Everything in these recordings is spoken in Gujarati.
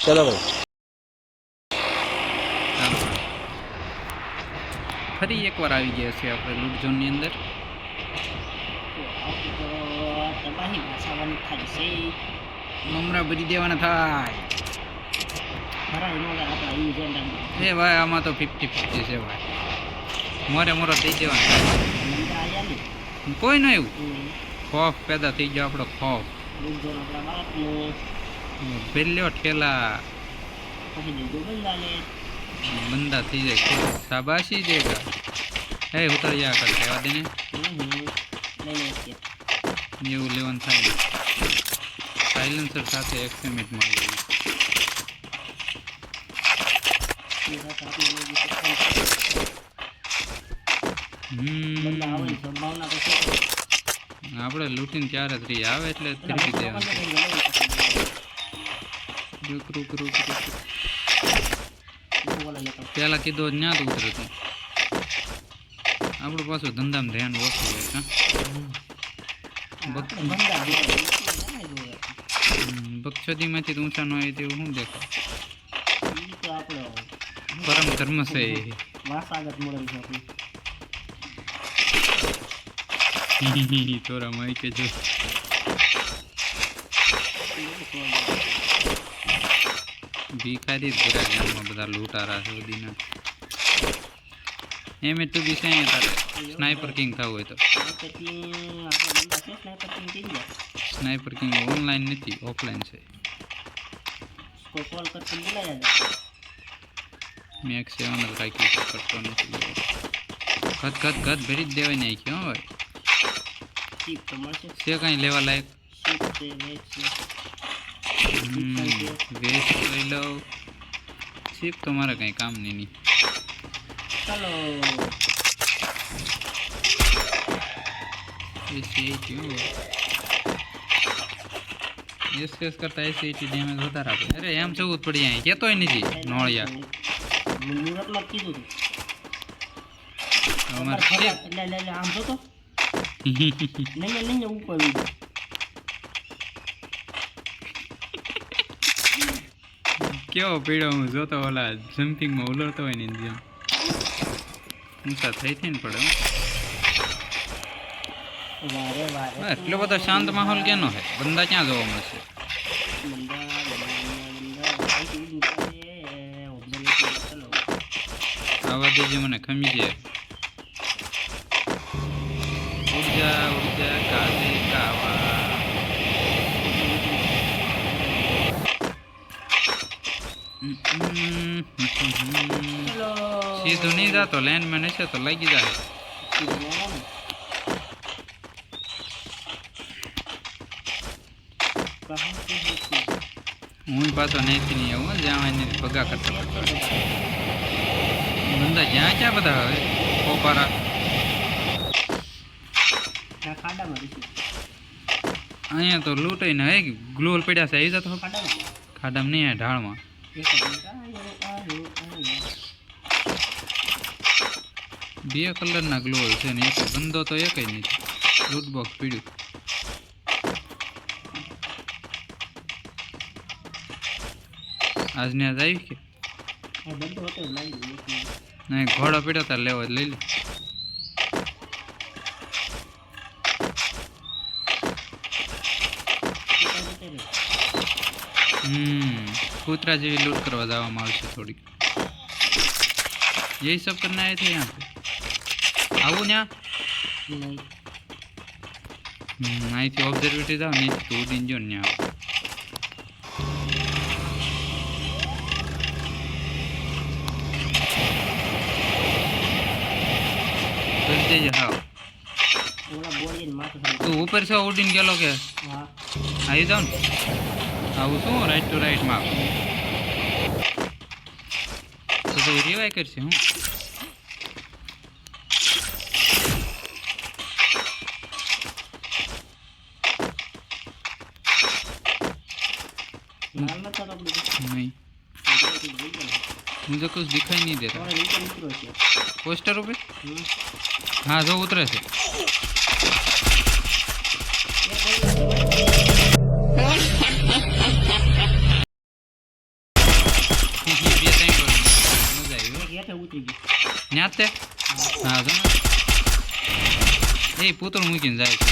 चलो भाई ચાલો ફરી એકવાર આવી ગયા છે આપણે લૂટ ઝોનની અંદર. તબાહી ભાષાવાની થાય છે. મમરા ભરી દેવાના થાય. ભરાય ન જાય આપણા ઈ ઝંડા એ ભાઈ આમાં તો 50-50 છે ભાઈ. મોરે મોરો થઈ દેવાનો. મંદા આયા ને કોઈ ન એવું ખોફ પેદા થઈ ગયો આપણો ખોફ. દૂધ આપણા બાપનું પેલ્યો ઠેલા પછી દીધો બંદાને બંદા થઈ જાય શાબાશી દેગા. એ ઉતર જા કર રહેવા દેને લઈ લે છે એવું લેવાનું થાય. સાયલેન્સર સાથે એક્સએમએટ માં લેવું. બંદા આવવાની સંભાવના તો છે. આપણે લૂંટીને 4 જ રહી આવે એટલે ફેરવી દેવાનું. રૂક રૂક રૂક રૂક પેલા કીધું ન્યા તો ઉતરે તું. આપણું પાછું ધંધામાં ધ્યાન ઓછું હોય. બક્ષદીમાંથી તો ઊંચા ન હોય તેવું શું દેખાય. પરમ ધર્મ છે તોરા માઈ કે જો ભિખારી ભેરા ગામમાં બધા લૂંટારા છે બધીના. એમ એટલું બી છે અહીંયા તારે સ્નાઈપર કિંગ થવું હોય તો. સ્નાઈપર કિંગ ઓનલાઈન નથી ઓફલાઈન છે. મેં 107 જ રાખી છે કરતો નથી. ઘટ ઘટ ઘટ ભરી જ દેવાય નહીં ક્યાં હોય છે કાંઈ લેવા લાયક. વેસ્ટ લઈ લો. શીપ તો મારે કંઈ કામ નહીં. ચાલો એસ કરતા એસી ડેમેજ વધારે આપે. અરે એમ જવું જ પડી અહીં કહેતોય નથી નોળિયા. મુહૂર્તમાં કીધું અમારે એટલે આમ જોતો નહીં ઉપર કેવો પીડો હું જોતો ઓલા જમ્પિંગમાં ઉલરતો હોય ને જેમ ઊંચા થઈ થઈને પડે. એટલો બધો શાંત માહોલ કેનો છે? બંદા ક્યાં જોવા મળશે? આવા દેજે મને ખમી જાય. ઉર્જા ઉર્જા કાલે કાવા. સીધું નહીં જાતો લેન્ડમેન હશે તો લાગી જાય. હું પાછો નહીં નહીં આવું જ્યાં એને ભગા કરતા કરતા બંદા જ્યાં ક્યાં બધા હવે પોપારા અહીંયા તો લૂંટાઈ ને હે ગ્લોલ પડ્યા છે આવી જતો ખાડામાં નહીં ઢાળમાં. બે કલરના ગ્લોલ છે ને એક બંદો તો એક જ નથી. લૂટ બોક્સ પીડ્યું. આજને આજ આવી કે નહીં ઘોડો પીડ્યો તાર લેવો લઈ લે. કૂતરા જેવી લૂંટ કરવા જવામાં આવશે થોડી. यही सब करना आए थे यहाँ पे. આવું ને અહીંથી ઓબ્ઝર્વેટરી જાવ ને તો ઉડીને જો ને આવો. કરી દેજે. હા તું ઉપર છે ઉડીને ગયેલો કે આવી જાવ ને. આવું શું રાઈટ ટુ રાઈટ માં તો રિવાય કરશે. હું नहीं मुझे कुछ दिखाई नहीं दे रहा. पोस्टरों पे हाँ जो उतरे थे ઉતરી ગયો. ન્યા તે હા જો એ પૂતળું મૂકીને જાય છે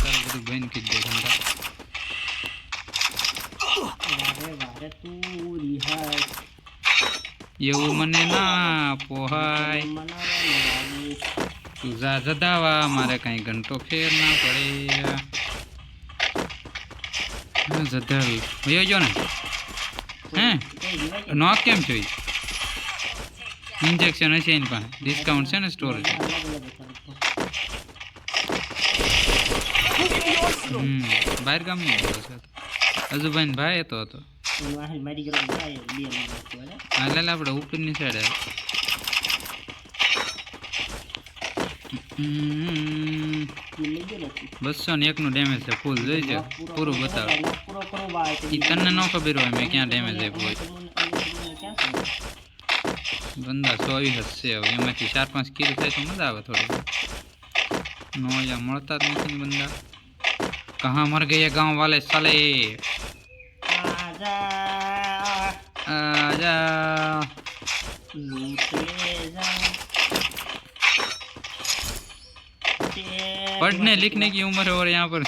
તારું બધું બંધ કરી દે ધંધા. વારે તું રિહાય એવું મને ના પોહાય મનાવવાની તું જા જદાવા મારે કાંઈ ઘંટો ફેર ના પડે. હા જધાવી વયો ગયો ને હે નોક કેમ જોઈ ઇન્જેક્શન હશે એની પાસે ડિસ્કાઉન્ટ છે ને સ્ટોર છે. બહાર ગામનો હતો છે અજુભાઈ ભાઈ હતો હતો હા લે આપણે ઉપરની સાઈડ 201 નું ડેમેજ છે ફૂલ જોઈ છે પૂરું બતાવે ઈ તને ન ખબર હોય મેં ક્યાં ડેમેજ આપ્યું હોય. બંદા 24 હશે હવે એમાંથી 4-5 કિલ થાય તો મજા આવે થોડી. નો યા મળતા જ નથી બંદા. કહાં મર ગયે ગાંવ વાલે સાલે આજા पढ़ने लिखने की उम्र है और यहाँ पर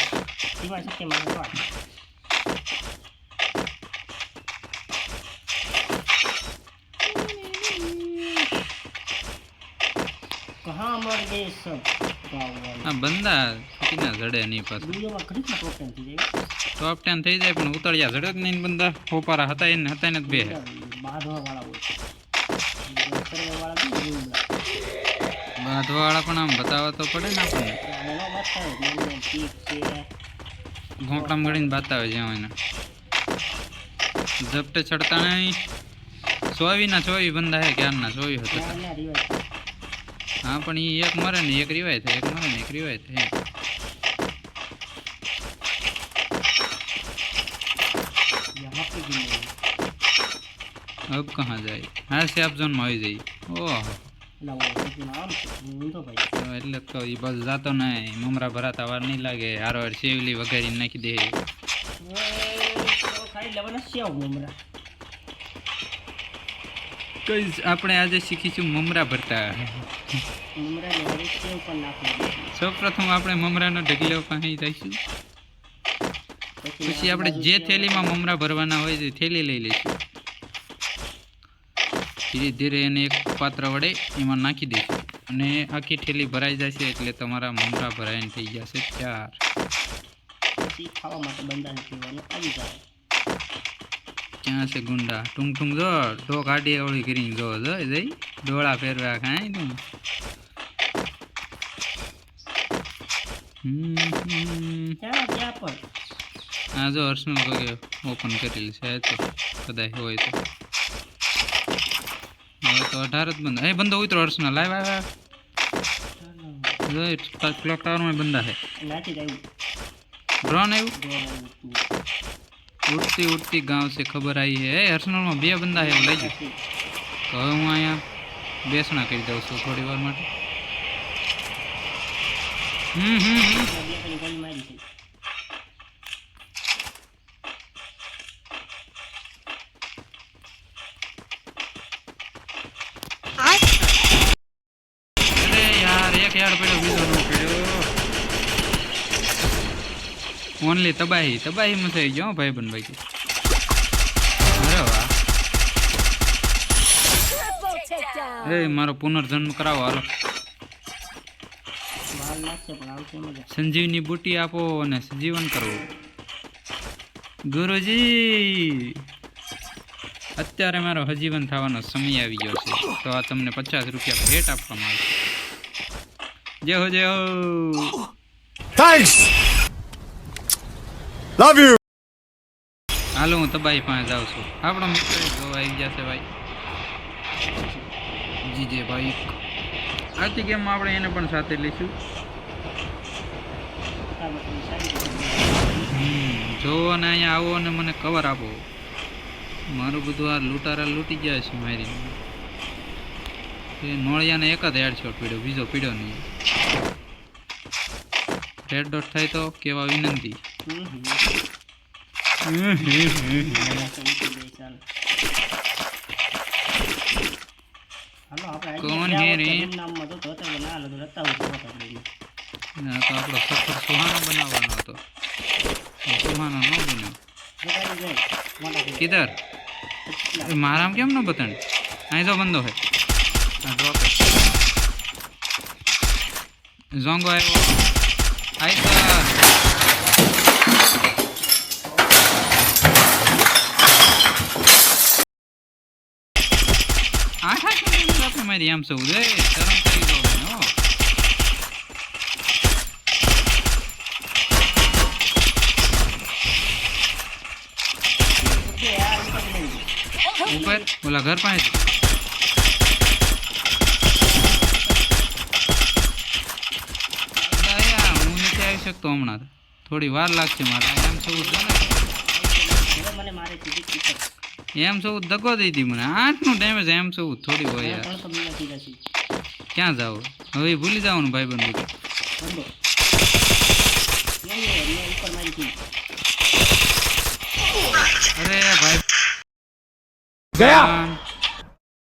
कहाँ मर गए सब આ બંદા કિના જડે નહીં પાછું ટોપ 10 થઈ જાય પણ ઉતળ્યા જડે જ નહીં બંદા. હોપારા હતા એને જ બે બાંધવાવાળા પણ આમ બતાવવા તો પડે ને આપણને. ઘોંકડામાં ગળીને બતાવે છે એને ઝપટે ચડતા નહીં. 24 બંદા હે ક્યારના 24 હતા. હા પણ એ એક મરે ને એક રિવાય થાય, એક મરે ને એક રિવાય થાય. अब कहाँ जाए हाँ से आप जोन में આવી જઈએ. ઓહો એટલે તો એ બસ જાતો નહીં મમરા ભરાતા વાર નહીં લાગે. હારો હાર સેવલી વઘારીને નાખી દે. કઈ આપણે આજે શીખીશું મમરા ભરતા. સૌ પ્રથમ આપણે મમરાનો ઢગલો પાસે જઈશું પછી આપણે જે થેલીમાં મમરા ભરવાના હોય તે થેલી લઈ લઈશું. ધીરે ધીરે એને એક પાત્ર વડે એમાં નાખી દઈશું અને આખી થેલી ભરાઈ જશે એટલે તમારા મમરા ભરાઈને થઈ જશે 4. ખાવા માટે બંધાને પીવાનું આવી જાય. ક્યાં છે ગુંડા ટુંગ ટુંગ જો ડો કાઢી ઓળી કરીને જો જઈ ડોળા ફેરવા ખાય તું. હા જો હર્ષનું વગેરે ઓપન કરેલી છે તો કદાચ હોય તો હવે તો 18 જ બંધ. એ બંધો ઉતરો હર્ષના લાઈવ આવ્યા જો ક્લોક ટાવરમાં બંધા છે. ડ્રોન આવ્યું उड़ती उड़ती गांव से खबर आई है. हर्षनल में 2 बंदा है लई गयो तो હવે હું અહીંયા બેસણા કરી દઉં છું થોડી વાર માટે. અરે યાર એક યાર પડ્યો બીજો નો પડ્યો. ઓનલી તબાહી માં થઈ ગયો ભાઈ બન ભાઈ. અરે વાહ એ મારો પુનર્જન્મ કરાવો હાલો. સંજીવની બુટી આપો અને સજીવન કરો. ગુરુજી અત્યારે મારો હજીવન થવાનો સમય આવી ગયો છે તો આ તમને 50 રૂપિયા ભેટ આપવામાં આવશે. જય હો થેન્ક્સ લવ યુ. હાલો હું તબાહી પાસે જાઉં છું. આપણો મિત્ર જો આવી જશે ભાઈ જીજે ભાઈ. આજની ગેમમાં આપણે એને પણ સાથે લઈશું. જોવો ને અહીંયા આવો અને મને કવર આપો. મારું બધું આ લૂંટારા લૂંટી જાય છે મારી. એ નોળિયાને એક જ હેડશોટ પીડ્યો બીજો પીડ્યો નહીં. રેડ ડોટ થાય તો કેવા વિનંતી. આપણે કોણ હજી હે ગયા રે? વખતે નામમાં તો હતો પણ ના લગન હતા હું જોવા આપણે એને. ના તો આપણો સફર સુહાનો બનાવવાનો હતો સુહાનો ન બન્યો જગાડી જાય મોટા થઈ કિધર જાય. એ મારામાં કેમ ન બતાણ અહીં જો બંધો હે આ ડ્રોપ ઝોંગો આવ્યો હાય સર આઠા કેમ આપણે મારી આમ સૌ રે શરમ કરી દો મને હો ઓકે, આ ઉપર લઈ ગયો. ઉપર ઓલા ઘર પાસે હું નીચે આવી શકતો હમણાં થોડી વાર લાગશે મારે એમ સૌ છે ને હવે મને મારે સીધી ટીચર. એમ સૌ ધક્કો દઈ હતી મને 8 નું ડેમેજ એમ સૌ થોડી હોય યાર 300 મિનિટ થઈ જશે. ક્યાં જાવ હવે ભૂલી જવાનું ભાઈ બંધ બંધો. મેં ઉપર મારી હતી. અરે ભાઈ ગયા